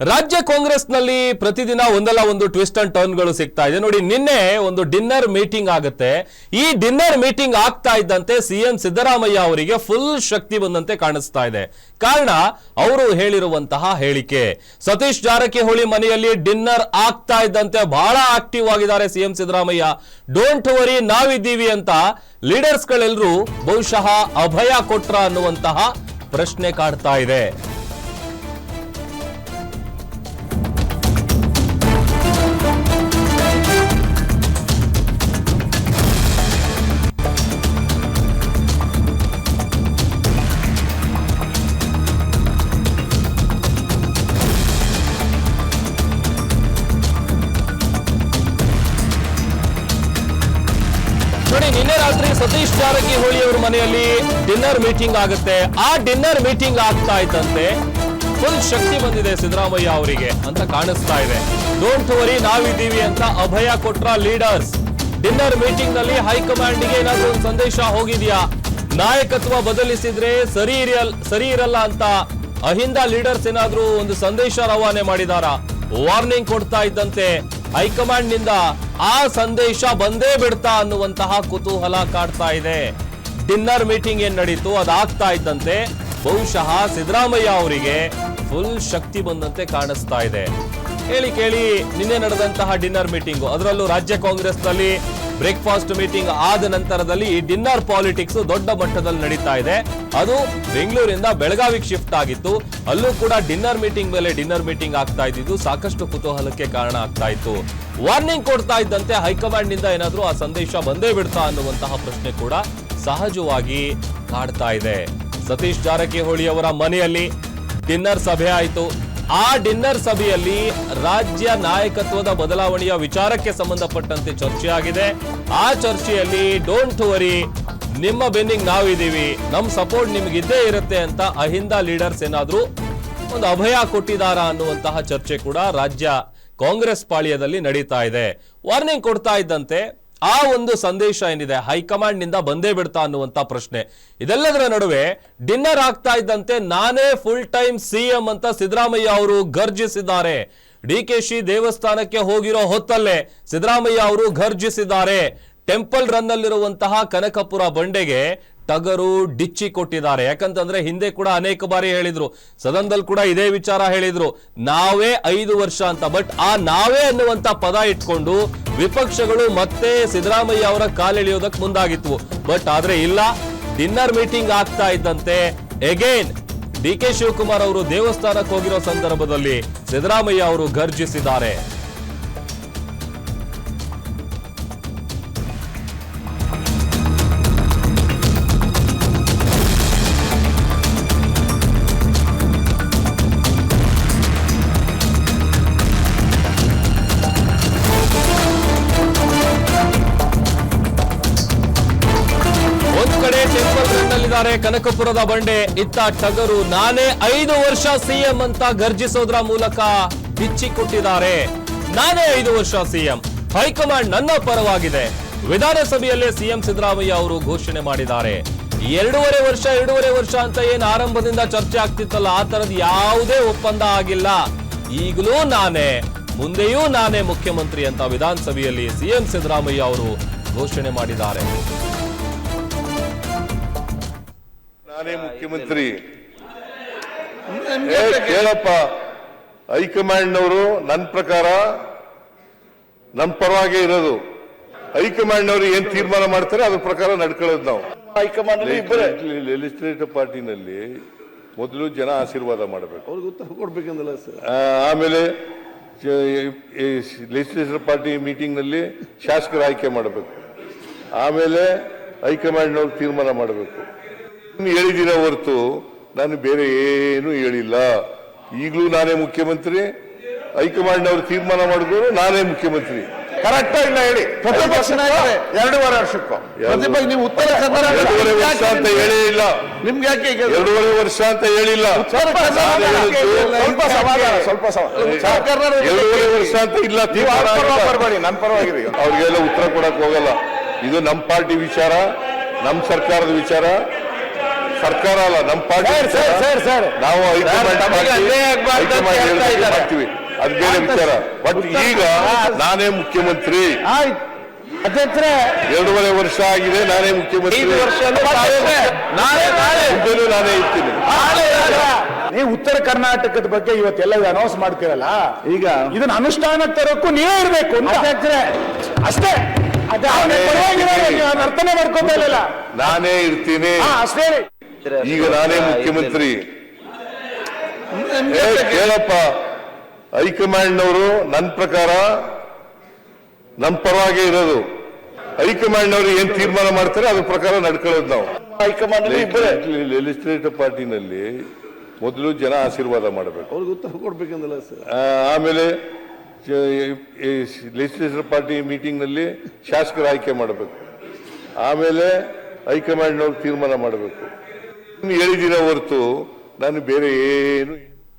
ರಾಜ್ಯ ಕಾಂಗ್ರೆಸ್ನಲ್ಲಿ ಪ್ರತಿದಿನ ಒಂದಲ್ಲ ಒಂದು ಟ್ವಿಸ್ಟ್ ಅಂಡ್ ಟರ್ನ್ಗಳು ಸಿಗ್ತಾ ಇದೆ ನೋಡಿ. ನಿನ್ನೆ ಒಂದು ಡಿನ್ನರ್ ಮೀಟಿಂಗ್ ಆಗುತ್ತೆ. ಈ ಡಿನ್ನರ್ ಮೀಟಿಂಗ್ ಆಗ್ತಾ ಇದ್ದಂತೆ ಸಿಎಂ ಸಿದ್ದರಾಮಯ್ಯ ಅವರಿಗೆ ಫುಲ್ ಶಕ್ತಿ ಬಂದಂತೆ ಕಾಣಿಸ್ತಾ ಇದೆ. ಕಾರಣ ಅವರು ಹೇಳಿರುವಂತಹ ಹೇಳಿಕೆ. ಸತೀಶ್ ಜಾರಕಿಹೊಳಿ ಮನೆಯಲ್ಲಿ ಡಿನ್ನರ್ ಆಗ್ತಾ ಇದ್ದಂತೆ ಬಹಳ ಆಕ್ಟಿವ್ ಆಗಿದ್ದಾರೆ ಸಿಎಂ ಸಿದ್ದರಾಮಯ್ಯ. ಡೋಂಟ್ ವರಿ, ನಾವಿದ್ದೀವಿ ಅಂತ ಲೀಡರ್ಸ್ ಗಳೆಲ್ಲರೂ ಬಹುಶಃ ಅಭಯ ಕೊಟ್ರ ಅನ್ನುವಂತಹ ಪ್ರಶ್ನೆ ಕಾಡ್ತಾ ಇದೆ. ನೋಡಿ, ನಿನ್ನೆ ರಾತ್ರಿ ಸತೀಶ್ ಜಾರಕಿಹೊಳಿ ಅವರ ಮನೆಯಲ್ಲಿ ಡಿನ್ನರ್ ಮೀಟಿಂಗ್ ಆಗುತ್ತೆ. ಆ ಡಿನ್ನರ್ ಮೀಟಿಂಗ್ ಆಗ್ತಾ ಇದ್ದಂತೆ ಫುಲ್ ಶಕ್ತಿ ಬಂದಿದೆ ಸಿದ್ದರಾಮಯ್ಯ ಅವರಿಗೆ ಅಂತ ಕಾಣಿಸ್ತಾ ಇದೆ. ಡೋಂಟ್ ವರಿ, ನಾವಿದ್ದೀವಿ ಅಂತ ಅಭಯ ಕೊಟ್ರ ಲೀಡರ್ಸ್. ಡಿನ್ನರ್ ಮೀಟಿಂಗ್ ನಲ್ಲಿ ಹೈಕಮಾಂಡ್ಗೆ ಏನಾದ್ರೂ ಒಂದು ಸಂದೇಶ ಹೋಗಿದ್ಯಾ? ನಾಯಕತ್ವ ಬದಲಿಸಿದ್ರೆ ಸರಿ ಇರಲ್ಲ ಅಂತ ಅಹಿಂದ ಲೀಡರ್ಸ್ ಏನಾದ್ರೂ ಒಂದು ಸಂದೇಶ ರವಾನೆ ಮಾಡಿದಾರಾ? ವಾರ್ನಿಂಗ್ ಕೊಡ್ತಾ ಇದ್ದಂತೆ ಹೈಕಮಾಂಡ್ ನಿಂದ ಆ ಸಂದೇಶ ಬಂದೇ ಬಿಡ್ತಾ ಅನ್ನುವಂತಹ ಕುತೂಹಲ ಕಾಡ್ತಾ ಇದೆ. ಡಿನ್ನರ್ ಮೀಟಿಂಗ್ ಏನ್ ನಡೀತು ಅದಾಗ್ತಾ ಇದ್ದಂತೆ ಬಹುಶಃ ಸಿದ್ದರಾಮಯ್ಯ ಅವರಿಗೆ ಫುಲ್ ಶಕ್ತಿ ಬಂದಂತೆ ಕಾಣಿಸ್ತಾ ಇದೆ. ಕೇಳಿ ನಿನ್ನೆ ನಡೆದಂತಹ ಡಿನ್ನರ್ ಮೀಟಿಂಗು, ಅದರಲ್ಲೂ ರಾಜ್ಯ ಕಾಂಗ್ರೆಸ್ ನಲ್ಲಿ ಬ್ರೇಕ್ಫಾಸ್ಟ್ ಮೀಟಿಂಗ್ ಆದ ನಂತರದಲ್ಲಿ ಈ ಡಿನ್ನರ್ ಪಾಲಿಟಿಕ್ಸ್ ದೊಡ್ಡ ಮಟ್ಟದಲ್ಲಿ ನಡೀತಾ ಇದೆ. ಅದು ಬೆಂಗಳೂರಿಂದ ಬೆಳಗಾವಿಗೆ ಶಿಫ್ಟ್ ಆಗಿತ್ತು. ಅಲ್ಲೂ ಕೂಡ ಡಿನ್ನರ್ ಮೀಟಿಂಗ್ ಮೇಲೆ ಡಿನ್ನರ್ ಮೀಟಿಂಗ್ ಆಗ್ತಾ ಇದ್ದಿದ್ದು ಸಾಕಷ್ಟು ಕುತೂಹಲಕ್ಕೆ ಕಾರಣ ಆಗ್ತಾ ಇತ್ತು. ವಾರ್ನಿಂಗ್ ಕೊಡ್ತಾ ಇದ್ದಂತೆ ಹೈಕಮಾಂಡ್ ನಿಂದ ಏನಾದ್ರೂ ಆ ಸಂದೇಶ ಬಂದೇ ಬಿಡ್ತಾ ಅನ್ನುವಂತಹ ಪ್ರಶ್ನೆ ಕೂಡ ಸಹಜವಾಗಿ ಕಾಡ್ತಾ ಇದೆ. ಸತೀಶ್ ಜಾರಕಿಹೊಳಿ ಅವರ ಮನೆಯಲ್ಲಿ ಡಿನ್ನರ್ ಸಭೆ ಆಯಿತು. ಆ ಡಿನ್ನರ್ ಸಭೆಯಲ್ಲಿ ರಾಜ್ಯ ನಾಯಕತ್ವದ ಬದಲಾವಣೆಯ ವಿಚಾರಕ್ಕೆ ಸಂಬಂಧಪಟ್ಟಂತೆ ಚರ್ಚೆ ಆಗಿದೆ. ಆ ಚರ್ಚೆಯಲ್ಲಿ ಡೋಂಟ್ ವರಿ, ನಿಮ್ಮ ಬೆನ್ನಿಗೆ ನಾವಿದ್ದೀವಿ, ನಮ್ ಸಪೋರ್ಟ್ ನಿಮ್ಗಿದ್ದೇ ಇರುತ್ತೆ ಅಂತ ಅಹಿಂದ ಲೀಡರ್ಸ್ ಏನಾದ್ರೂ ಒಂದು ಅಭಯ ಕೊಟ್ಟಿದಾರಾ ಅನ್ನುವಂತಹ ಚರ್ಚೆ ಕೂಡ ರಾಜ್ಯ ಕಾಂಗ್ರೆಸ್ ಪಾಳ್ಯದಲ್ಲಿ ನಡೀತಾ ಇದೆ. ವಾರ್ನಿಂಗ್ ಕೊಡ್ತಾ ಇದ್ದಂತೆ ಆ ಒಂದು ಸಂದೇಶ ಏನಿದೆ ಹೈಕಮಾಂಡ್ ನಿಂದ ಬಂದೇ ಬಿಡ್ತಾ ಅನ್ನುವಂತ ಪ್ರಶ್ನೆ. ಇದೆಲ್ಲದರ ನಡುವೆ ಡಿನ್ನರ್ ಆಗ್ತಾ ಇದ್ದಂತೆ ನಾನೇ ಫುಲ್ ಟೈಮ್ ಸಿಎಂ ಅಂತ ಸಿದ್ದರಾಮಯ್ಯ ಅವರು ಗರ್ಜಿಸಿದ್ದಾರೆ. ಡಿಕೆಶಿ ದೇವಸ್ಥಾನಕ್ಕೆ ಹೋಗಿರೋ ಹೊತ್ತಲ್ಲೇ ಸಿದ್ದರಾಮಯ್ಯ ಅವರು ಗರ್ಜಿಸಿದ್ದಾರೆ. ಟೆಂಪಲ್ ರನ್ ನಲ್ಲಿರುವಂತಹ ಕನಕಪುರ ಬಂಡೆಗೆ ಟಗರು ಡಿಚ್ಚಿ ಕೊಟ್ಟಿದ್ದಾರೆ. ಯಾಕಂತಂದ್ರೆ ಹಿಂದೆ ಕೂಡ ಅನೇಕ ಬಾರಿ ಹೇಳಿದ್ರು, ಸದನದಲ್ಲಿ ಕೂಡ ಇದೇ ವಿಚಾರ ಹೇಳಿದ್ರು, ನಾವೇ 5 ವರ್ಷ ಅಂತ. ಬಟ್ ಆ ನಾವೇ ಅನ್ನುವಂತ ಪದ ಇಟ್ಕೊಂಡು ವಿಪಕ್ಷಗಳು ಮತ್ತೆ ಸಿದ್ದರಾಮಯ್ಯ ಅವರ ಕಾಲೆಳೆಯೋದಕ್ಕೆ ಮುಂದಾಗಿತ್ತು. ಬಟ್ ಆದ್ರೆ ಇಲ್ಲ, ಡಿನ್ನರ್ ಮೀಟಿಂಗ್ ಆಗ್ತಾ ಇದ್ದಂತೆ ಅಗೇನ್ ಡಿಕೆ ಶಿವಕುಮಾರ್ ಅವರು ದೇವಸ್ಥಾನಕ್ಕೆ ಹೋಗಿರೋ ಸಂದರ್ಭದಲ್ಲಿ ಸಿದ್ದರಾಮಯ್ಯ ಅವರು ಗರ್ಜಿಸಿದ್ದಾರೆ. ಕನಕಪುರದ ಬಂಡೆ, ಇತ್ತ ಟಗರು ನಾನೇ 5 ವರ್ಷ ಸಿಎಂ ಅಂತ ಗರ್ಜಿಸೋದ್ರ ಮೂಲಕ ಬಿಚ್ಚಿ ಕೊಟ್ಟಿದ್ದಾರೆ. ನಾನೇ 5 ವರ್ಷ ಸಿಎಂ, ಹೈಕಮಾಂಡ್ ನನ್ನ ಪರವಾಗಿದೆ. ವಿಧಾನಸಭೆಯಲ್ಲೇ ಸಿಎಂ ಸಿದ್ದರಾಮಯ್ಯ ಅವರು ಘೋಷಣೆ ಮಾಡಿದ್ದಾರೆ. 2.5 ವರ್ಷ ಅಂತ ಏನ್ ಆರಂಭದಿಂದ ಚರ್ಚೆ ಆಗ್ತಿತ್ತಲ್ಲ, ಆ ತರದ ಯಾವುದೇ ಒಪ್ಪಂದ ಆಗಿಲ್ಲ. ಈಗಲೂ ನಾನೇ, ಮುಂದೆಯೂ ನಾನೇ ಮುಖ್ಯಮಂತ್ರಿ ಅಂತ ವಿಧಾನಸಭೆಯಲ್ಲಿ ಸಿಎಂ ಸಿದ್ದರಾಮಯ್ಯ ಅವರು ಘೋಷಣೆ ಮಾಡಿದ್ದಾರೆ. ನಾನೇ ಮುಖ್ಯಮಂತ್ರಿ ಕೇಳಪ್ಪ. ಹೈಕಮಾಂಡ್ನವರು ನನ್ನ ಪ್ರಕಾರ ನನ್ನ ಪರವಾಗಿ ಇರೋದು. ಹೈಕಮಾಂಡ್ನವರು ಏನ್ ತೀರ್ಮಾನ ಮಾಡ್ತಾರೆ ಅದ್ರ ಪ್ರಕಾರ ನಡ್ಕೊಳ್ಳೋದು ನಾವು. ಹೈಕಮಾಂಡ್ ಲೆಜಿಸ್ಲೇಟಿವ್ ಪಾರ್ಟಿನಲ್ಲಿ ಮೊದಲು ಜನ ಆಶೀರ್ವಾದ ಮಾಡಬೇಕು, ಅವ್ರಿಗೆ ಉತ್ತರ ಕೊಡ್ಬೇಕಂದಲ್ಲ ಸರ್. ಆಮೇಲೆ ಲೆಜಿಸ್ಲೇಟಿವ್ ಪಾರ್ಟಿ ಮೀಟಿಂಗ್ ನಲ್ಲಿ ಶಾಸಕರ ಆಯ್ಕೆ ಮಾಡಬೇಕು. ಆಮೇಲೆ ಹೈಕಮಾಂಡ್ನವ್ರು ತೀರ್ಮಾನ ಮಾಡಬೇಕು. ಹೇಳಿದಿರ ಹೊರತು ನಾನು ಬೇರೆ ಏನು ಹೇಳಿಲ್ಲ. ಈಗಲೂ ನಾನೇ ಮುಖ್ಯಮಂತ್ರಿ, ಹೈಕಮಾಂಡ್ ಅವರು ತೀರ್ಮಾನ ಮಾಡಿದ್ರು ನಾನೇ ಮುಖ್ಯಮಂತ್ರಿ. ಕರೆಕ್ಟ್ ಇಲ್ಲ ಹೇಳಿ. ಪ್ರತಿಪಕ್ಷ ನಾಯಕರೇ 2.5 ವರ್ಷಕ್ಕೂ ಪ್ರತಿಪಕ್ಷ ನೀವು ಉತ್ತರ ಕನ್ನಡ 2.5 ವರ್ಷ ಅಂತ ಹೇಳೇ ಇಲ್ಲ. ನಿಮ್ಗೆ ಯಾಕೆ 2.5 ವರ್ಷ ಅಂತ ಹೇಳಿಲ್ಲ. ಸ್ವಲ್ಪ ಸಮಾಧಾನ, ಸ್ವಲ್ಪ 2.5 ವರ್ಷ ಅಂತ ಇಲ್ಲ. ಬರಬೇಡಿ, ನನ್ನ ಪರವಾಗಿದೆ. ಅವ್ರಿಗೆಲ್ಲ ಉತ್ತರ ಕೊಡಕ್ ಹೋಗಲ್ಲ. ಇದು ನಮ್ಮ ಪಾರ್ಟಿ ವಿಚಾರ, ನಮ್ಮ ಸರ್ಕಾರದ ವಿಚಾರ. ಸರ್ಕಾರ ಅಲ್ಲ, ನಮ್ಮ ಪಾರ್ಟಿ ಸರ್ ನಾವು ಹೈಕಮಾಂಡ್ ತಮಗೆ ಅನ್ಯಾಯ ಆಗ್ಬಾರ್ದು ಅಂತ ಹೇಳ್ತಾ ಇದ್ದಾರೆ. ಮಾಡ್ತೀವಿ, ಅದು ಬೇರೆ ವಿಚಾರ. ಬಟ್ ಈಗ ನಾನೇ ಮುಖ್ಯಮಂತ್ರಿ, ಅಧ್ಯಕ್ಷರೇ 2.5 ವರ್ಷ ಆಗಿದೆ, ನಾನೇ ಮುಖ್ಯಮಂತ್ರಿ, 5 ವರ್ಷ ನಾಳೆ ಮುಂದೆನೂ ನಾನೇ ಇರ್ತೀನಿ. ನೀವು ಉತ್ತರ ಕರ್ನಾಟಕದ ಬಗ್ಗೆ ಇವತ್ತೆಲ್ಲ ಅನೌನ್ಸ್ ಮಾಡ್ತೀರಲ್ಲ, ಈಗ ಇದನ್ನ ಅನುಷ್ಠಾನ ತರೋಕ್ಕೂ ನೀವೇ ಇರ್ಬೇಕು ಅಂತ ಅಧ್ಯಕ್ಷರೇ, ಅಷ್ಟೇ. ಅರ್ಥನೇ ಮಾಡ್ಕೊಂಡಲ್ಲ, ನಾನೇ ಇರ್ತೀನಿ, ಅಷ್ಟೇ. ಈಗ ನಾನೇ ಮುಖ್ಯಮಂತ್ರಿ. ಕೇಳಪ್ಪ, ಹೈಕಮಾಂಡ್ನವರು ನನ್ನ ಪ್ರಕಾರ ನಮ್ಮ ಪರವಾಗಿ ಇರೋದು. ಹೈಕಮಾಂಡ್ನವರು ಏನ್ ತೀರ್ಮಾನ ಮಾಡ್ತಾರೆ ಅದ್ರ ಪ್ರಕಾರ ನಡ್ಕೊಳ್ಳೋದು ನಾವು. ಹೈಕಮಾಂಡ್ ಲೆಜಿಸ್ಲೇಟಿವ್ ಪಾರ್ಟಿನಲ್ಲಿ ಮೊದಲು ಜನ ಆಶೀರ್ವಾದ ಮಾಡಬೇಕು, ಅವ್ರಿಗೆ ಉತ್ತರ ಕೊಡ್ಬೇಕಂದಲ್ಲ ಸರ್. ಆಮೇಲೆ ಲೆಜಿಸ್ಲೇಟಿವ್ ಪಾರ್ಟಿ ಮೀಟಿಂಗ್ ನಲ್ಲಿ ಶಾಸಕರ ಆಯ್ಕೆ ಮಾಡಬೇಕು, ಆಮೇಲೆ ಹೈಕಮಾಂಡ್ನವ್ರು ತೀರ್ಮಾನ ಮಾಡಬೇಕು. ಹೇಳಿದಿನ ಹೊರತು ನಾನು ಬೇರೆ ಏನು